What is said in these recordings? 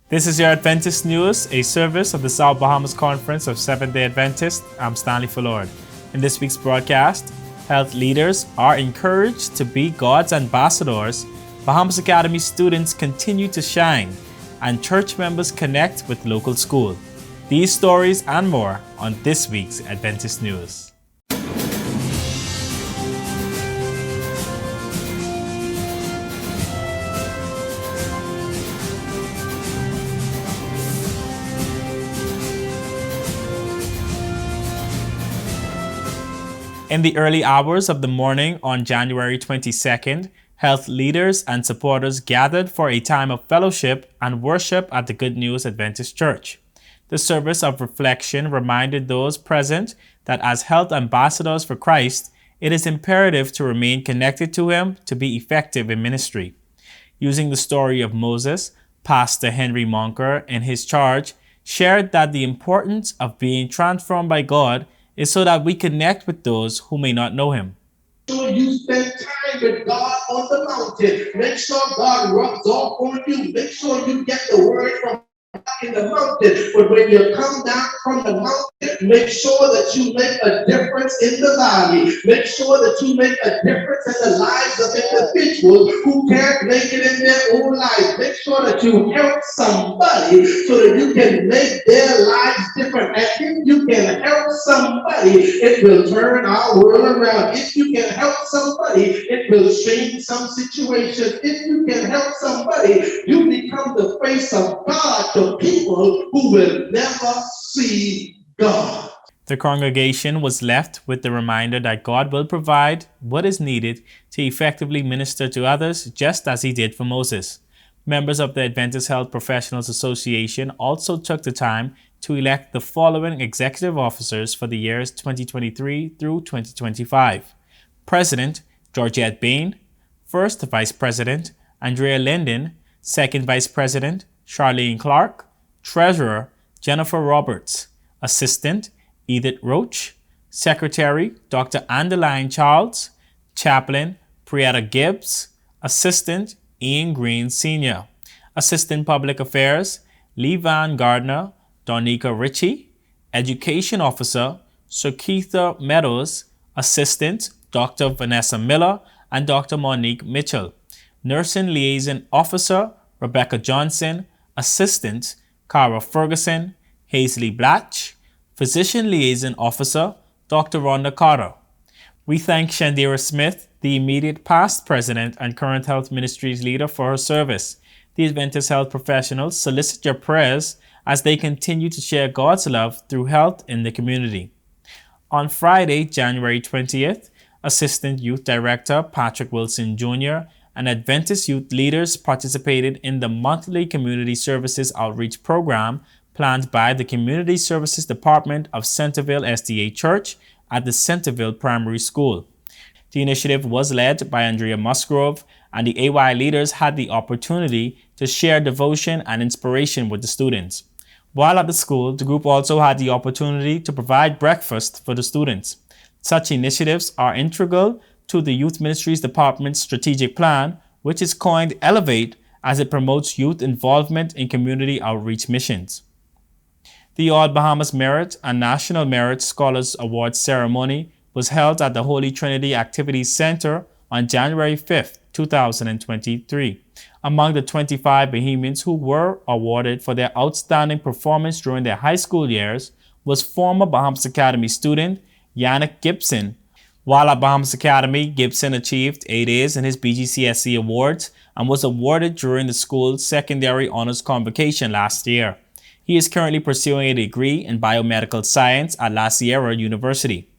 This is your Adventist News, a service of the South Bahamas Conference of Seventh-day Adventists. I'm Stanley Fullord. In this week's broadcast, health leaders are encouraged to be God's ambassadors, Bahamas Academy students continue to shine, and church members connect with local school. These stories and more on this week's Adventist News. In the early hours of the morning on January 22nd, health leaders and supporters gathered for a time of fellowship and worship at the Good News Adventist Church. The service of reflection reminded those present that as health ambassadors for Christ, it is imperative to remain connected to Him to be effective in ministry. Using the story of Moses, Pastor Henry Monker, in his charge, shared that the importance of being transformed by God is so that we connect with those who may not know Him. So you spend time with God on the mountain. Make sure God rubs off on you. Make sure you get the word from God in the mountain. But when you come down from the mountain, make sure that you make a difference in the valley. Make sure that you make a difference in the lives of individuals who can't make it in their own life. Make sure that you help somebody so that you can make their lives different. And if you can help somebody, it will turn our world around. If you can help somebody, it will change some situations. If you can help somebody, you become the face of God to people who will never see God. The congregation was left with the reminder that God will provide what is needed to effectively minister to others, just as He did for Moses. Members of the Adventist Health Professionals Association also took the time to elect the following executive officers for the years 2023 through 2025. President Georgette Bain, First Vice President Andrea Linden, Second Vice President Charlene Clark, Treasurer Jennifer Roberts, Assistant Edith Roach, Secretary Dr. Anderline Charles, Chaplain Prieta Gibbs, Assistant Ian Green Sr., Assistant Public Affairs Lee Van Gardner, Donika Ritchie, Education Officer Sir Meadows, Assistant Dr. Vanessa Miller and Dr. Monique Mitchell, Nursing Liaison Officer Rebecca Johnson, Assistant Cara Ferguson, Hazley Blatch, Physician Liaison Officer Dr. Rhonda Carter. We thank Shandira Smith, the immediate past president and current health ministries leader, for her service. The Adventist health professionals solicit your prayers as they continue to share God's love through health in the community. On Friday, January 20th, Assistant Youth Director Patrick Wilson Jr. and Adventist youth leaders participated in the monthly Community Services Outreach Program planned by the Community Services Department of Centerville SDA Church at the Centerville Primary School. The initiative was led by Andrea Musgrove, and the AY leaders had the opportunity to share devotion and inspiration with the students. While at the school, the group also had the opportunity to provide breakfast for the students. Such initiatives are integral to the Youth Ministries Department's strategic plan, which is coined Elevate, as it promotes youth involvement in community outreach missions. The All Bahamas Merit and National Merit Scholars Awards ceremony was held at the Holy Trinity Activities Center on January 5, 2023. Among the 25 Bahamians who were awarded for their outstanding performance during their high school years was former Bahamas Academy student Yannick Gibson. While at Bahamas Academy, Gibson achieved 8 A's in his BGCSE awards and was awarded during the school's secondary honors convocation last year. He is currently pursuing a degree in biomedical science at La Sierra University.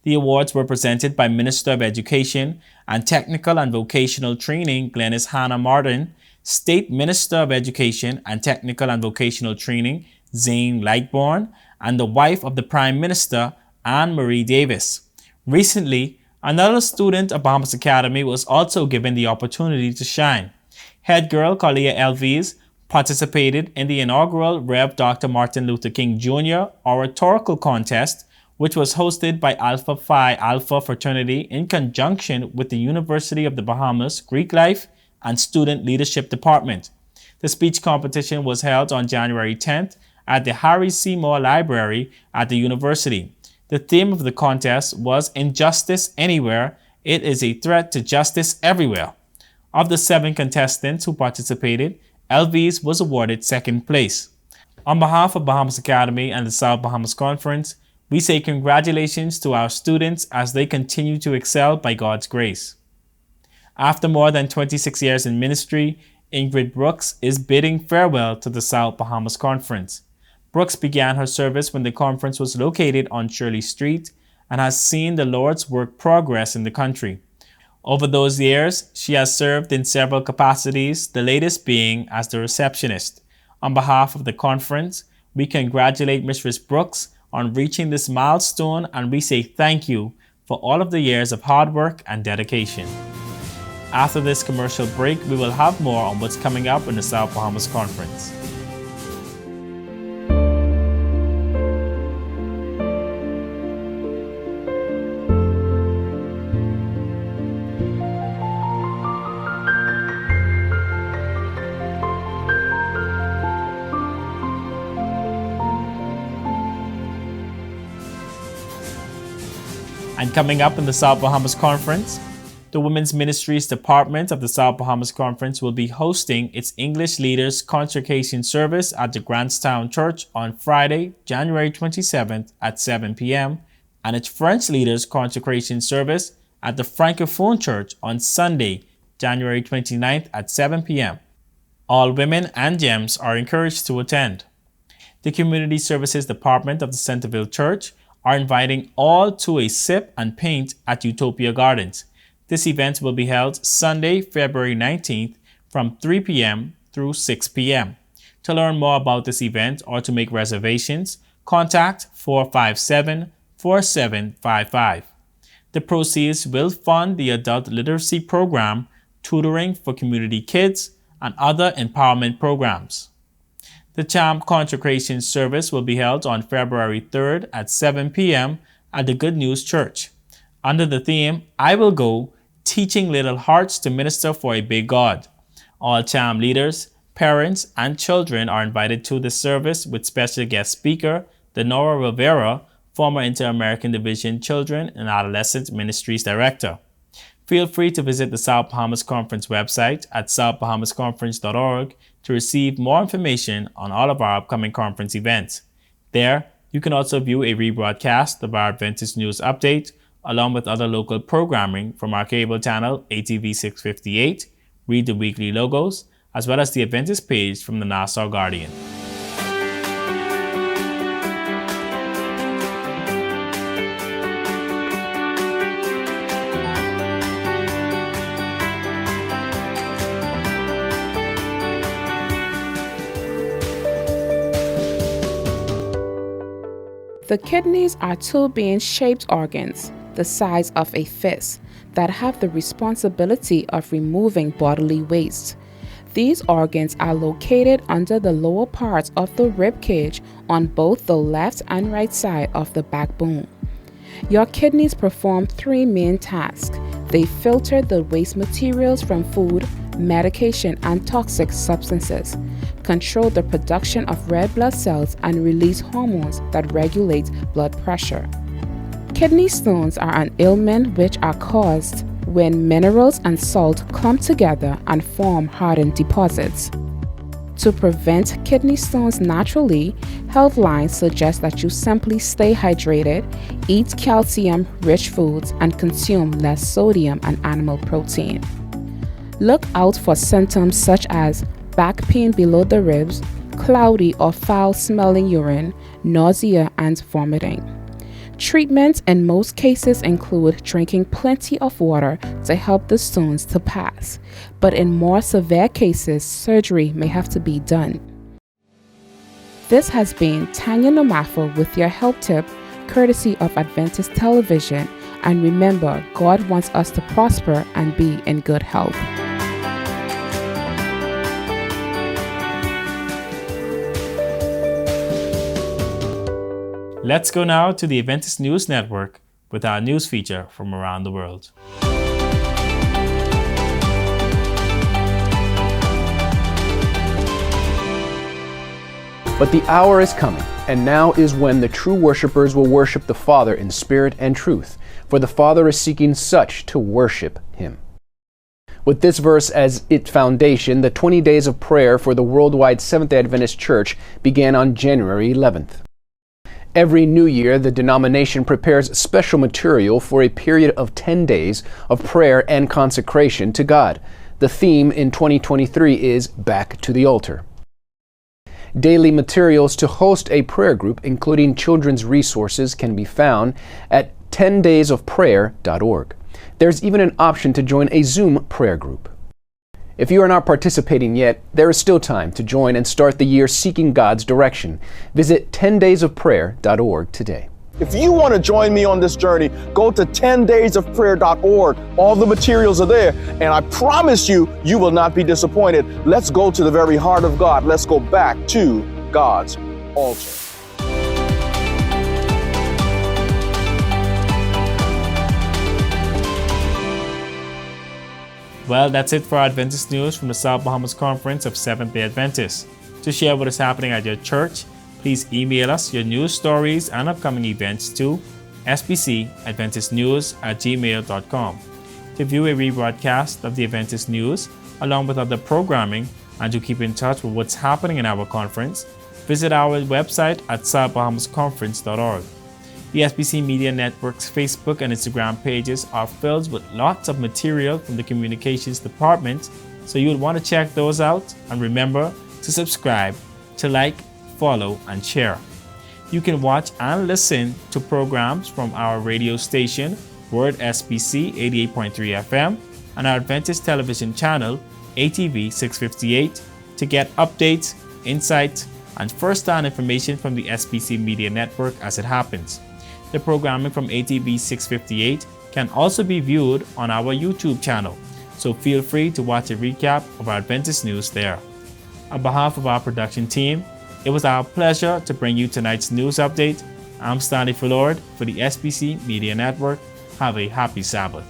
The awards were presented by Minister of Education and Technical and Vocational Training Glenys Hannah Martin, State Minister of Education and Technical and Vocational Training Zane Lightbourne, and the wife of the Prime Minister, Anne Marie Davis. Recently, another student at Bahamas Academy was also given the opportunity to shine. Head girl Kalia Elvis participated in the inaugural Rev. Dr. Martin Luther King Jr. oratorical contest, which was hosted by Alpha Phi Alpha Fraternity in conjunction with the University of the Bahamas Greek Life and Student Leadership Department. The speech competition was held on January 10th at the Harry Seymour Library at the university. The theme of the contest was Injustice Anywhere, It is a Threat to Justice Everywhere. Of the 7 contestants who participated, LVs was awarded second place. On behalf of Bahamas Academy and the South Bahamas Conference, we say congratulations to our students as they continue to excel by God's grace. After more than 26 years in ministry, Ingrid Brooks is bidding farewell to the South Bahamas Conference. Brooks began her service when the conference was located on Shirley Street and has seen the Lord's work progress in the country. Over those years, she has served in several capacities, the latest being as the receptionist. On behalf of the conference, we congratulate Mistress Brooks on reaching this milestone, and we say thank you for all of the years of hard work and dedication. After this commercial break, we will have more on what's coming up in the South Bahamas Conference. And coming up in the South Bahamas Conference, the Women's Ministries Department of the South Bahamas Conference will be hosting its English Leaders Consecration Service at the Grantstown Church on Friday, January 27th at 7 p.m. and its French Leaders Consecration Service at the Francophone Church on Sunday, January 29th at 7 p.m. All women and gems are encouraged to attend. The Community Services Department of the Centerville Church are inviting all to a sip and paint at Utopia Gardens. This event will be held Sunday, February 19th from 3 p.m. through 6 p.m. To learn more about this event or to make reservations, contact 457-4755. The proceeds will fund the Adult Literacy Program, tutoring for community kids, and other empowerment programs. The Charm Consecration Service will be held on February 3rd at 7 p.m. at the Good News Church. Under the theme, I Will Go, Teaching Little Hearts to Minister for a Big God. All Charm leaders, parents, and children are invited to the service with special guest speaker, Denora Rivera, former Inter-American Division Children and Adolescent Ministries Director. Feel free to visit the South Bahamas Conference website at southbahamasconference.org to receive more information on all of our upcoming conference events. There, you can also view a rebroadcast of our Adventist News Update, along with other local programming from our cable channel ATV 658, read the weekly logos, as well as the Adventist page from the Nassau Guardian. The kidneys are two bean-shaped organs, the size of a fist, that have the responsibility of removing bodily waste. These organs are located under the lower parts of the rib cage on both the left and right side of the backbone. Your kidneys perform 3 main tasks. They filter the waste materials from food, medication, and toxic substances, control the production of red blood cells, and release hormones that regulate blood pressure. Kidney stones are an ailment which are caused when minerals and salt clump together and form hardened deposits. To prevent kidney stones naturally, Healthline suggests that you simply stay hydrated, eat calcium-rich foods, and consume less sodium and animal protein. Look out for symptoms such as back pain below the ribs, cloudy or foul-smelling urine, nausea, and vomiting. Treatments in most cases include drinking plenty of water to help the stones to pass, but in more severe cases, surgery may have to be done. This has been Tanya Nomafo with your health tip, courtesy of Adventist Television, and remember, God wants us to prosper and be in good health. Let's go now to the Adventist News Network with our news feature from around the world. But the hour is coming, and now is when the true worshipers will worship the Father in spirit and truth, for the Father is seeking such to worship Him. With this verse as its foundation, the 20 days of prayer for the worldwide Seventh-day Adventist Church began on January 11th. Every new year, the denomination prepares special material for a period of 10 days of prayer and consecration to God. The theme in 2023 is Back to the Altar. Daily materials to host a prayer group, including children's resources, can be found at 10daysofprayer.org. There's even an option to join a Zoom prayer group. If you are not participating yet, there is still time to join and start the year seeking God's direction. Visit 10daysofprayer.org today. If you want to join me on this journey, go to 10daysofprayer.org. All the materials are there, and I promise you, you will not be disappointed. Let's go to the very heart of God. Let's go back to God's altar. Well, that's it for Adventist news from the South Bahamas Conference of Seventh-day Adventists. To share what is happening at your church, please email us your news stories and upcoming events to sbcadventistnews@gmail.com. To view a rebroadcast of the Adventist news, along with other programming, and to keep in touch with what's happening in our conference, visit our website at southbahamasconference.org. The SBC Media Network's Facebook and Instagram pages are filled with lots of material from the Communications Department, so you would want to check those out, and remember to subscribe, to like, follow, and share. You can watch and listen to programs from our radio station, Word SBC 88.3 FM, and our Adventist television channel, ATV 658, to get updates, insights, and first-hand information from the SBC Media Network as it happens. The programming from ATV 658 can also be viewed on our YouTube channel, so feel free to watch a recap of our Adventist news there. On behalf of our production team, it was our pleasure to bring you tonight's news update. I'm Stanley Fullord for the SBC Media Network. Have a happy Sabbath.